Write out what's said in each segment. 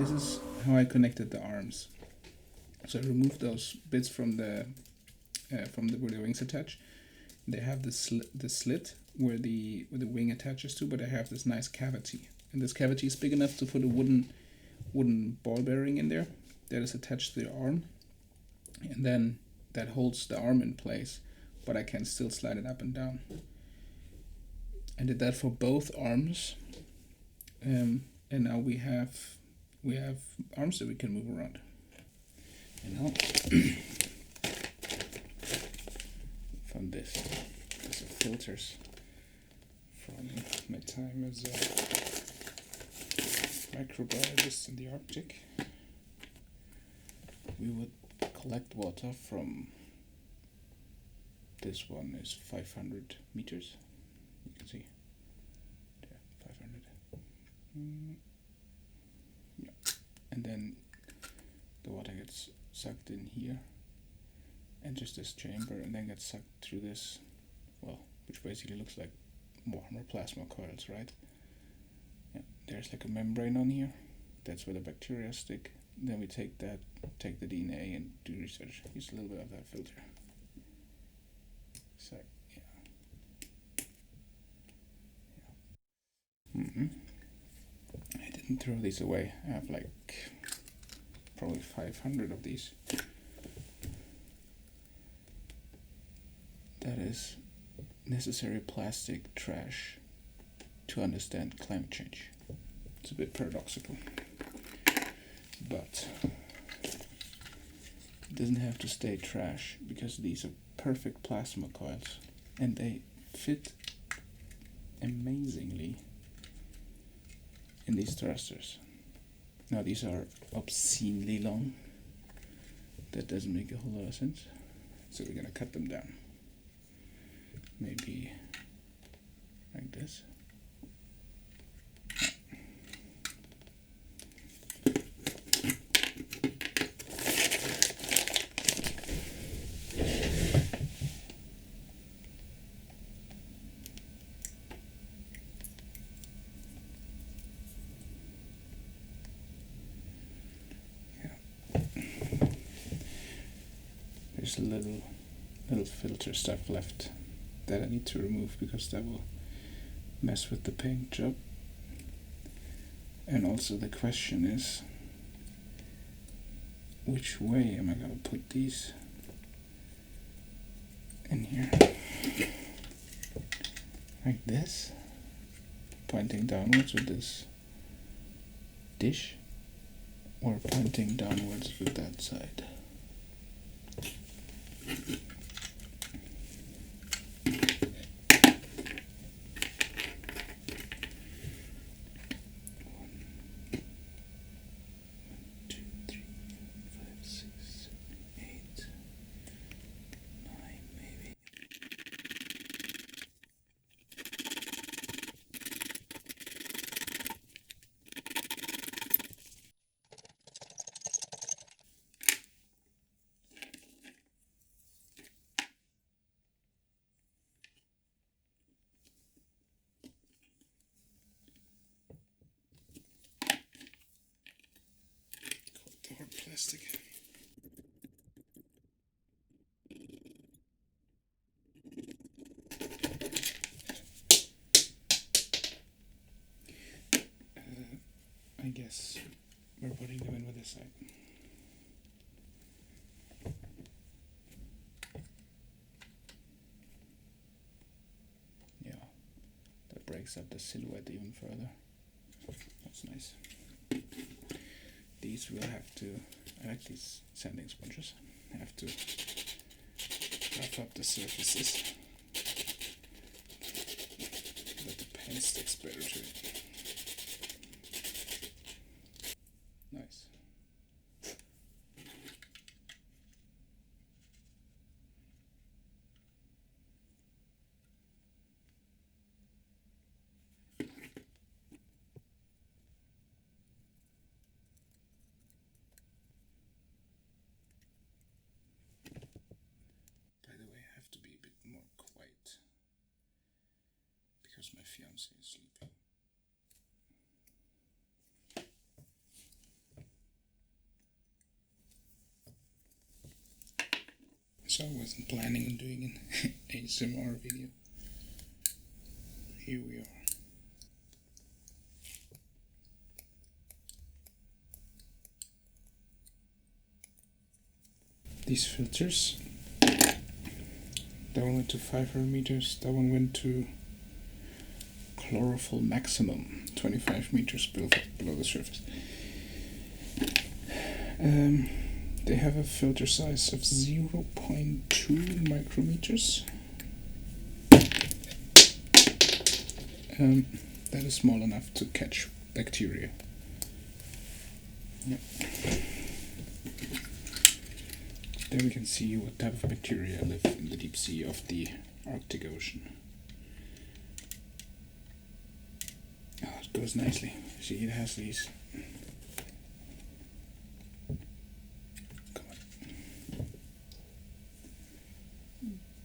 this is how I connected the arms. So I removed those bits from the where the wings attach. They have the slit where the wing attaches to, but I have this nice cavity, and this cavity is big enough to put a wooden ball bearing in there that is attached to the arm, and then that holds the arm in place, but I can still slide it up and down. I did that for both arms, and now we have arms that we can move around. And now from this are filters from my time as a microbiologist in the Arctic. We would collect water from, this one is 500 meters. You can see, yeah, 500. Yeah. And then the water gets sucked in here, enters this chamber, and then gets sucked through this, well, which basically looks like warmer plasma coils, right? Yeah, there's like a membrane on here. That's where the bacteria stick. Then we take the DNA and do research. Use a little bit of that filter. So, yeah. I didn't throw these away. I have like probably 500 of these. That is necessary plastic trash to understand climate change. It's a bit paradoxical, but it doesn't have to stay trash, because these are perfect plasma coils and they fit amazingly in these thrusters. Now these are obscenely long. That doesn't make a whole lot of sense, so we're gonna cut them down. Maybe like this. There's a little filter stuff left that I need to remove, because that will mess with the paint job. And also the question is, which way am I gonna put these in here? Like this, pointing downwards with this dish, or pointing downwards with that side? Plastic. I guess we're putting them in with this side. Yeah, that breaks up the silhouette even further. That's nice. These will have to, I like these sanding sponges, have to rough up the surfaces. Let the paint sticks better to it. Nice. Because my fiance is sleeping. so I wasn't planning on doing an ASMR video. Here we are. These filters, that one went to 500 meters, that one went to chlorophyll maximum, 25 meters below the surface. They have a filter size of 0.2 micrometers. That is small enough to catch bacteria. Yep. There we can see what type of bacteria live in the deep sea of the Arctic Ocean. Oh, it goes nicely. See, it has these. Come on.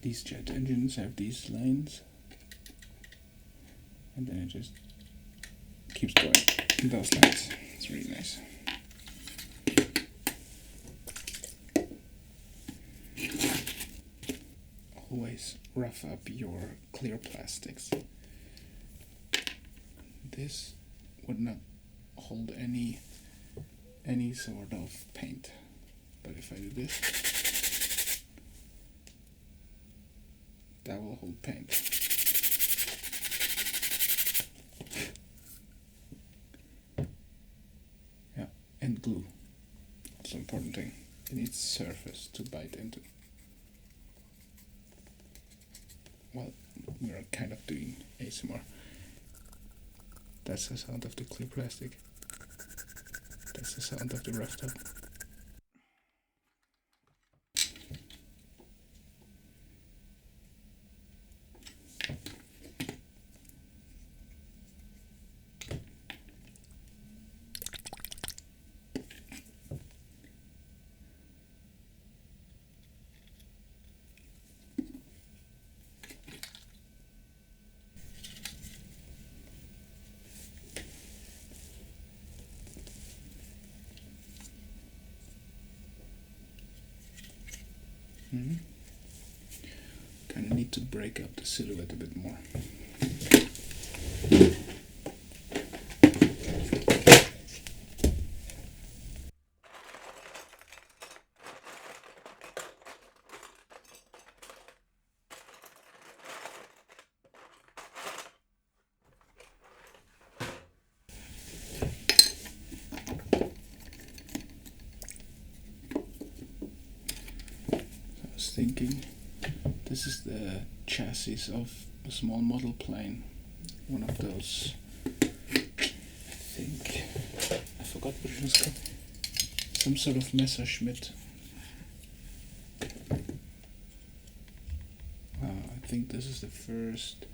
These jet engines have these lines, and then it just keeps going in those lines. It's really nice. Always rough up your clear plastics. This would not hold any sort of paint, but if I do this, that will hold paint. Yeah, and glue. That's an important thing. It needs surface to bite into. Well, we're kind of doing ASMR. That's the sound of the clear plastic. That's the sound of the roughed up. Kind of need to break up the silhouette a bit more. Thinking this is the chassis of a small model plane, one of those, I forgot what it was called, some sort of Messerschmitt. I think this is the first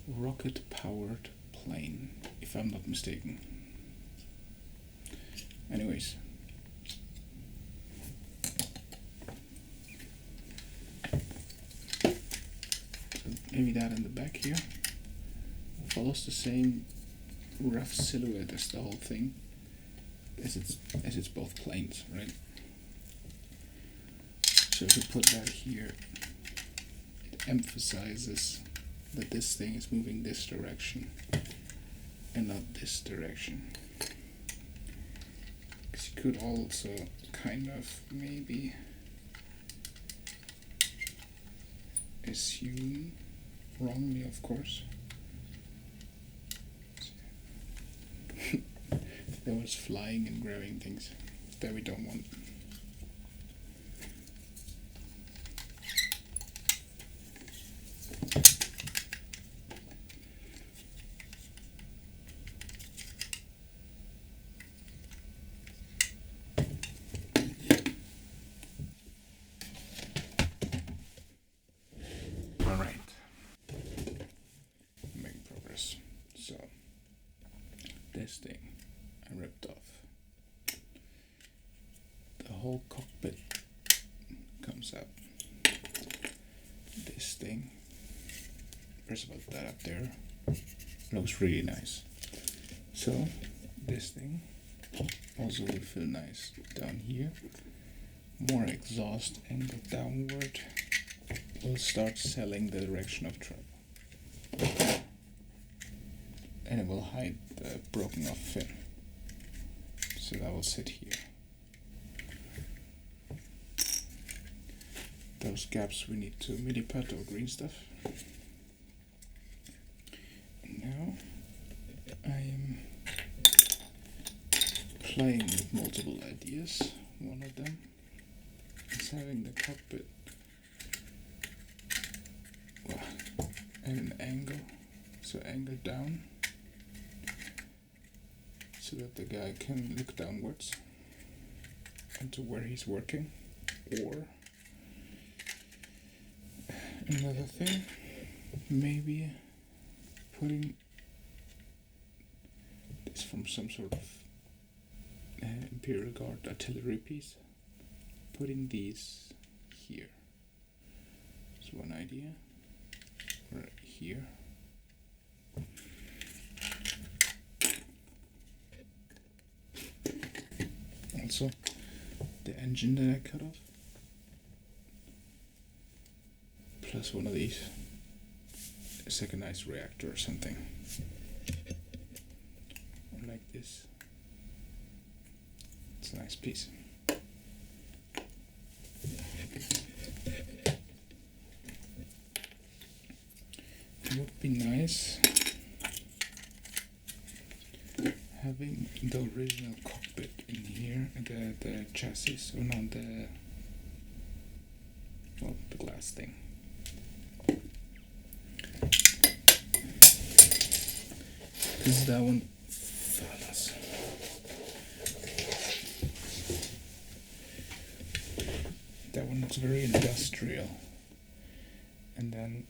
rocket powered plane, if I'm not mistaken. Anyways, maybe that in the back here follows the same rough silhouette as the whole thing, as it's both planes, right? So if you put that here, it emphasizes that this thing is moving this direction and not this direction. Because you could also kind of maybe assume, wrongly of course, that was flying and grabbing things that we don't want. This thing I ripped off. The whole cockpit comes out. This thing, first of all, that up there looks really nice. So this thing also will feel nice down here. more exhaust angle downward will start selling the direction of travel. And it will hide the broken off fin. So that will sit here. Those gaps we need to milliput or green stuff. And now I am playing with multiple ideas. One of them is having the cockpit at an angle, so angle down, so that the guy can look downwards into where he's working. Or another thing, maybe putting this from some sort of Imperial Guard artillery piece, putting these here. That's one idea. Right here. Also, the engine that I cut off, plus one of these, a secondized reactor or something, or like this. It's a nice piece. It would be nice having the original cockpit in here, the chassis, or not the glass thing. Because that one, fellas, that one looks very industrial, and then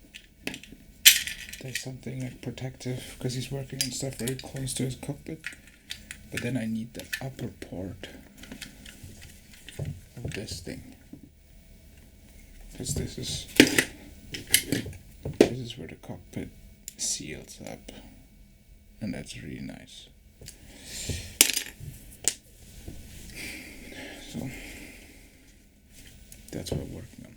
there's something like protective because he's working on stuff very close to his cockpit. But then I need the upper part of this thing, because this is where the cockpit seals up, and that's really nice. So that's what I'm working on.